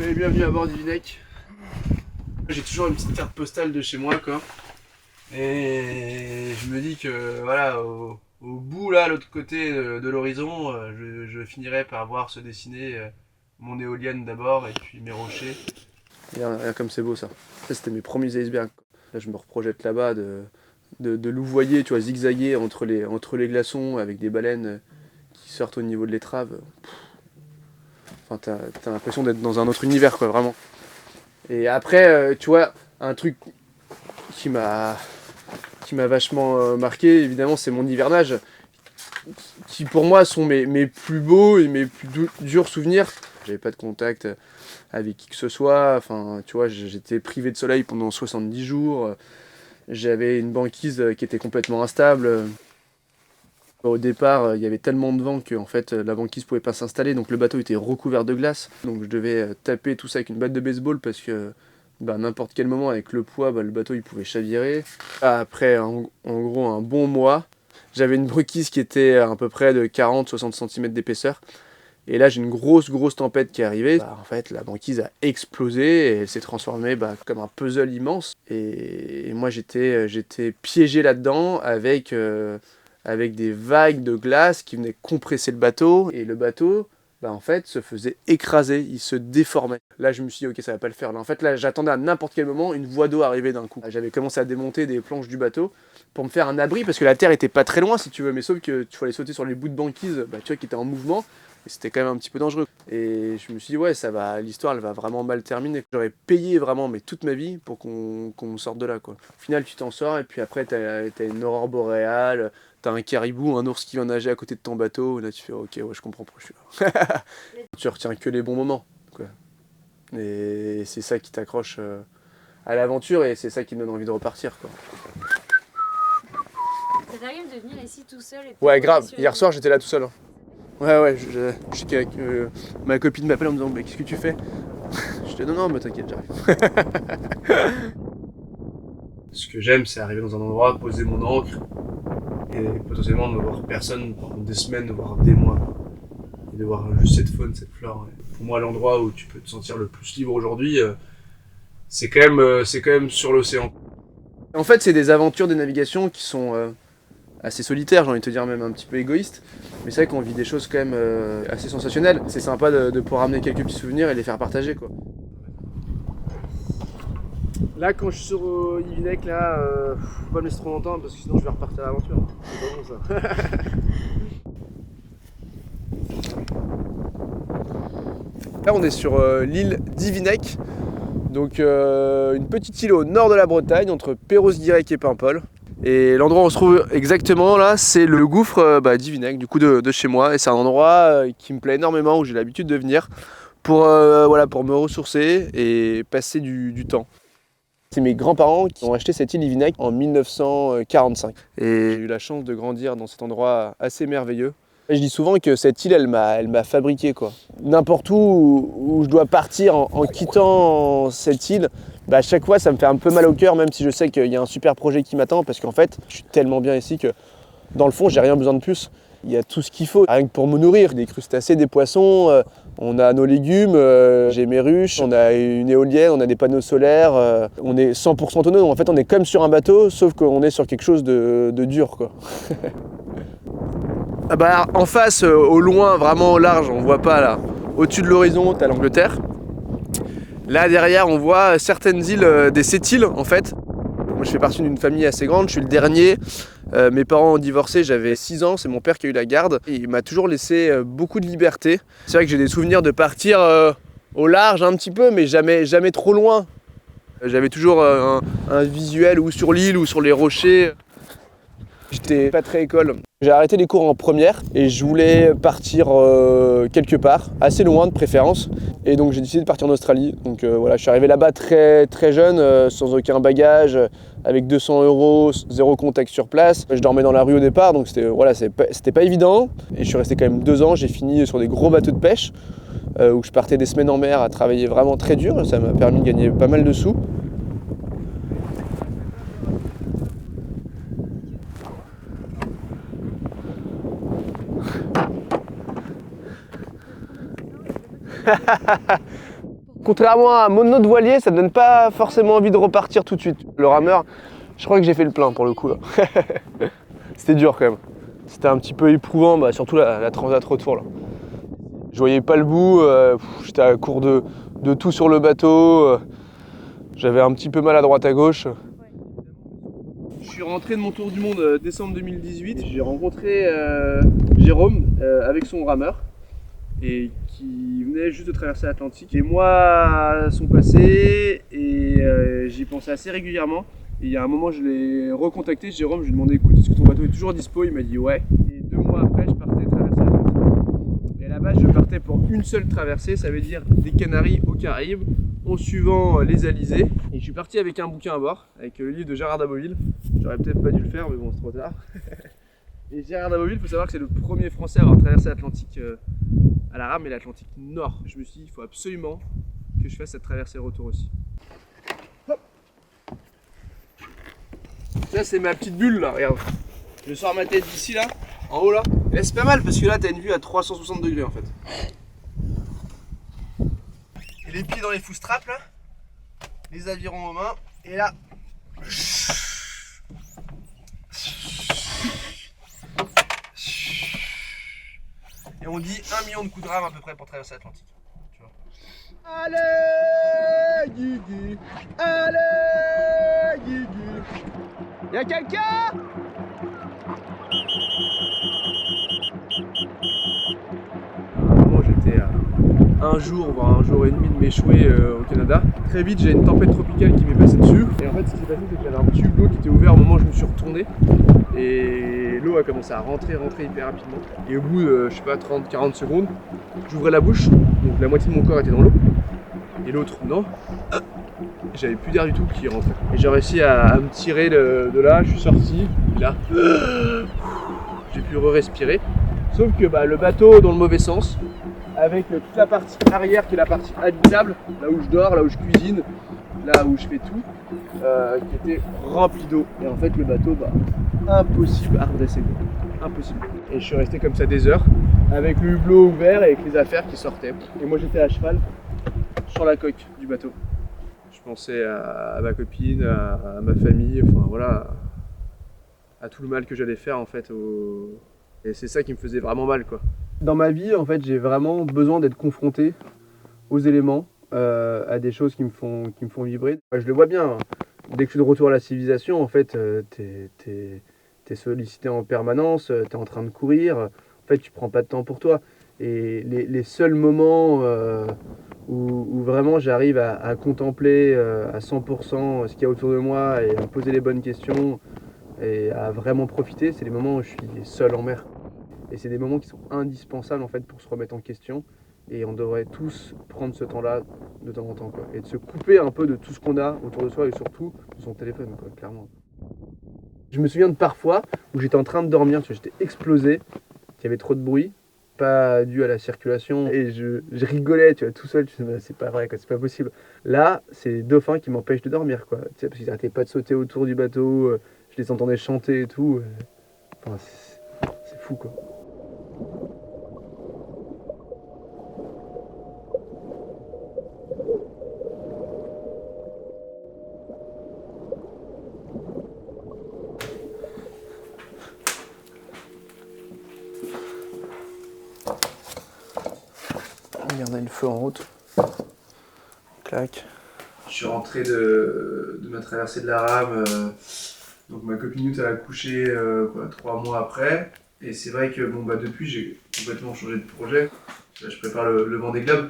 Et bienvenue à bord du Vinec. J'ai toujours une petite carte postale de chez moi, quoi. Et je me dis que voilà, au bout là, l'autre côté de l'horizon, je finirai par voir se dessiner mon éolienne d'abord et puis mes rochers. Regarde comme c'est beau ça. Ça c'était mes premiers icebergs. Là je me reprojette là-bas de louvoyer, tu vois, zigzaguer entre les glaçons avec des baleines qui sortent au niveau de l'étrave. Enfin, t'as l'impression d'être dans un autre univers, quoi, vraiment. Et après, tu vois, un truc qui m'a vachement marqué, évidemment, c'est mon hivernage, qui pour moi sont mes plus beaux et mes plus durs souvenirs. J'avais pas de contact avec qui que ce soit, enfin, tu vois, j'étais privé de soleil pendant 70 jours, j'avais une banquise qui était complètement instable. Au départ, il y avait tellement de vent que en fait, la banquise pouvait pas s'installer, donc le bateau était recouvert de glace. Donc je devais taper tout ça avec une batte de baseball parce que n'importe quel moment, avec le poids, le bateau il pouvait chavirer. Après, en gros, un bon mois, j'avais une banquise qui était à peu près de 40-60 cm d'épaisseur. Et là, j'ai une grosse tempête qui est arrivée. En fait, la banquise a explosé et elle s'est transformée comme un puzzle immense. Et moi, j'étais piégé là-dedans avec des vagues de glace qui venaient compresser le bateau. Et le bateau, en fait, se faisait écraser, il se déformait. Là, je me suis dit, ok, ça va pas le faire. Là, en fait, là, j'attendais à n'importe quel moment une voie d'eau arriver d'un coup. J'avais commencé à démonter des planches du bateau pour me faire un abri, parce que la terre était pas très loin, si tu veux, mais sauf que tu fallait sauter sur les bouts de banquise, tu vois, qui étaient en mouvement. Et c'était quand même un petit peu dangereux. Et je me suis dit, ouais, ça va, l'histoire, elle va vraiment mal terminer. J'aurais payé vraiment, mais toute ma vie, pour qu'on me sorte de là, quoi. Au final, tu t'en sors, et puis après, t'as une aurore boréale, t'as un caribou, un ours qui vient nager à côté de ton bateau, et là tu fais, ok, ouais, je comprends pourquoi je suis là. Tu retiens que les bons moments, quoi. Et c'est ça qui t'accroche à l'aventure, et c'est ça qui me donne envie de repartir, quoi. Ça t'arrive de venir ici tout seul et Ouais, grave. Hier soir, j'étais là tout seul. Hein. Ouais, je sais qu'avec ma copine m'appelle en me disant, mais qu'est-ce que tu fais? Je dis, non, mais t'inquiète, j'arrive. Ce que j'aime, c'est arriver dans un endroit, poser mon ancre, et potentiellement ne voir personne pendant des semaines, voire des mois. Et de voir juste cette faune, cette flore. Pour moi, l'endroit où tu peux te sentir le plus libre aujourd'hui, c'est quand même sur l'océan. En fait, c'est des aventures de navigation qui sont assez solitaires, j'ai envie de te dire, même un petit peu égoïstes. Mais c'est vrai qu'on vit des choses quand même assez sensationnelles. C'est sympa de pouvoir ramener quelques petits souvenirs et les faire partager, quoi. Là, quand je suis sur Yvinec, là, faut pas me laisser trop longtemps parce que sinon je vais repartir à l'aventure. C'est pas bon ça. Là, on est sur l'île d'Yvinec, donc une petite île au nord de la Bretagne, entre Perros-Guirec et Paimpol. Et l'endroit où on se trouve exactement là, c'est le gouffre d'Yvinec, du coup de chez moi. Et c'est un endroit qui me plaît énormément, où j'ai l'habitude de venir pour me ressourcer et passer du temps. C'est mes grands-parents qui ont acheté cette île d'Yvinec en 1945. Et j'ai eu la chance de grandir dans cet endroit assez merveilleux. Et je dis souvent que cette île, elle m'a fabriqué, quoi. N'importe où je dois partir en quittant cette île, à chaque fois ça me fait un peu mal au cœur, même si je sais qu'il y a un super projet qui m'attend, parce qu'en fait, je suis tellement bien ici que dans le fond, j'ai rien besoin de plus. Il y a tout ce qu'il faut, rien que pour me nourrir, des crustacés, des poissons, on a nos légumes, j'ai mes ruches, on a une éolienne, on a des panneaux solaires, on est 100% autonome. En fait, on est comme sur un bateau, sauf qu'on est sur quelque chose de dur, quoi. En face, au loin, vraiment au large, on voit pas là. Au-dessus de l'horizon, t'as l'Angleterre. Là derrière, on voit certaines îles, des Sept-Îles en fait. Moi, je fais partie d'une famille assez grande, je suis le dernier. Mes parents ont divorcé, j'avais 6 ans, c'est mon père qui a eu la garde. Il m'a toujours laissé beaucoup de liberté. C'est vrai que j'ai des souvenirs de partir au large un petit peu, mais jamais trop loin. J'avais toujours un visuel ou sur l'île ou sur les rochers. J'étais pas très école. J'ai arrêté les cours en première et je voulais partir quelque part, assez loin de préférence. Et donc j'ai décidé de partir en Australie. Donc voilà, je suis arrivé là-bas très jeune, sans aucun bagage, avec 200 €, zéro contact sur place. Je dormais dans la rue au départ, donc c'était pas évident. Et je suis resté quand même 2 ans, j'ai fini sur des gros bateaux de pêche, où je partais des semaines en mer à travailler vraiment très dur. Ça m'a permis de gagner pas mal de sous. Contrairement à mon autre voilier, ça ne donne pas forcément envie de repartir tout de suite. Le rameur, je crois que j'ai fait le plein pour le coup là. C'était dur quand même. C'était un petit peu éprouvant, surtout la transat retour là. Je voyais pas le bout, j'étais à court de tout sur le bateau. J'avais un petit peu mal à droite à gauche. Je suis rentré de mon tour du monde décembre 2018. J'ai rencontré Jérôme avec son rameur et qui venait juste de traverser l'Atlantique. Les mois sont passés et j'y pensais assez régulièrement. Et il y a un moment, je l'ai recontacté, Jérôme, je lui ai demandé écoute, est-ce que ton bateau est toujours dispo? Il m'a dit ouais. Et 2 mois après, je partais traverser l'Atlantique. Et à la base, je partais pour une seule traversée, ça veut dire des Canaries aux Caraïbes, en suivant les alizés. Et je suis parti avec un bouquin à bord, avec le livre de Gérard Daboville. J'aurais peut-être pas dû le faire, mais bon, c'est trop tard. Et Gérard Daboville, il faut savoir que c'est le premier Français à avoir traversé l'Atlantique à la rame, et l'Atlantique Nord. Je me suis dit, il faut absolument que je fasse cette traversée retour aussi. Hop. Ça, c'est ma petite bulle là, regarde. Je sors ma tête d'ici là, en haut là. Et là, c'est pas mal parce que là, t'as une vue à 360 degrés en fait. Et les pieds dans les footstraps là, les avirons aux mains, et là. Et on dit 1 million de coups de rame à peu près pour traverser l'Atlantique. Allez, Guigui! Allez, Guigui! Y'a quelqu'un? Bon, j'étais à un jour, voire 1 jour et demi de m'échouer au Canada. Très vite, j'ai une tempête tropicale qui m'est passée dessus. Et en fait, ce qui s'est passé, c'est que j'avais un petit hublot qui était ouvert au moment où je me suis retourné. Et l'eau a commencé à rentrer hyper rapidement. Et au bout de, je sais pas, 30-40 secondes, j'ouvrais la bouche. Donc la moitié de mon corps était dans l'eau. Et l'autre, non. J'avais plus d'air du tout qui rentrait. Et j'ai réussi à me tirer de là, je suis sorti. Et là, j'ai pu respirer. Sauf que le bateau dans le mauvais sens, avec toute la partie arrière qui est la partie habitable, là où je dors, là où je cuisine, là où je fais tout, qui était rempli d'eau. Et en fait, le bateau, impossible à redresser. Impossible. Et je suis resté comme ça des heures, avec le hublot ouvert et avec les affaires qui sortaient. Et moi, j'étais à cheval sur la coque du bateau. Je pensais à ma copine, à ma famille, enfin voilà, à tout le mal que j'allais faire en fait. Et c'est ça qui me faisait vraiment mal quoi. Dans ma vie, en fait, j'ai vraiment besoin d'être confronté aux éléments, à des choses qui me font vibrer. Je le vois bien, hein. Dès que je suis de retour à la civilisation, en fait, t'es sollicité en permanence, t'es en train de courir, en fait, tu prends pas de temps pour toi. Et les seuls moments où vraiment j'arrive à contempler à 100% ce qu'il y a autour de moi et à me poser les bonnes questions et à vraiment profiter, c'est les moments où je suis seul en mer. Et c'est des moments qui sont indispensables en fait pour se remettre en question. Et on devrait tous prendre ce temps-là de temps en temps, quoi. Et de se couper un peu de tout ce qu'on a autour de soi et surtout de son téléphone, quoi, clairement. Je me souviens de parfois où j'étais en train de dormir, j'étais explosé, qu'il y avait trop de bruit, pas dû à la circulation, et je rigolais, tout seul, c'est pas vrai, quoi, c'est pas possible. Là, c'est les dauphins qui m'empêchent de dormir, quoi, parce qu'ils arrêtaient pas de sauter autour du bateau, je les entendais chanter et tout. Enfin, c'est fou, quoi. Merde, on a le feu en route. Clac. Je suis rentré de ma traversée de la rame. Donc ma copine elle a accouché 3 mois après. Et c'est vrai que depuis j'ai complètement changé de projet. Là, je prépare le Vendée Globe.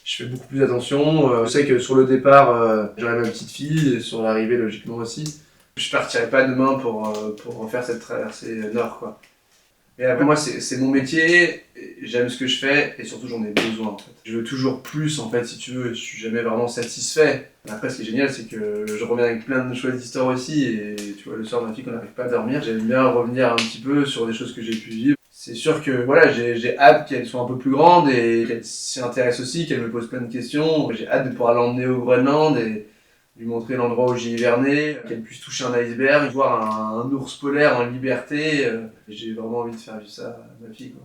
Je fais beaucoup plus attention. Je sais que sur le départ, j'aurai ma petite fille, et sur l'arrivée logiquement aussi. Je partirai pas demain pour refaire cette traversée nord, quoi. Et après moi c'est mon métier, j'aime ce que je fais et surtout j'en ai besoin en fait. Je veux toujours plus en fait si tu veux, je suis jamais vraiment satisfait. Après ce qui est génial c'est que je reviens avec plein de chouettes histoires aussi et tu vois le soir ma fille quand on n'arrive pas à dormir, j'aime bien revenir un petit peu sur des choses que j'ai pu vivre. C'est sûr que voilà, j'ai hâte qu'elle soit un peu plus grande et qu'elle s'y intéresse aussi, qu'elle me pose plein de questions. J'ai hâte de pouvoir l'emmener au Groenland et lui montrer l'endroit où j'ai hiverné, qu'elle puisse toucher un iceberg, voir un ours polaire en liberté. J'ai vraiment envie de faire vivre ça à ma fille, quoi.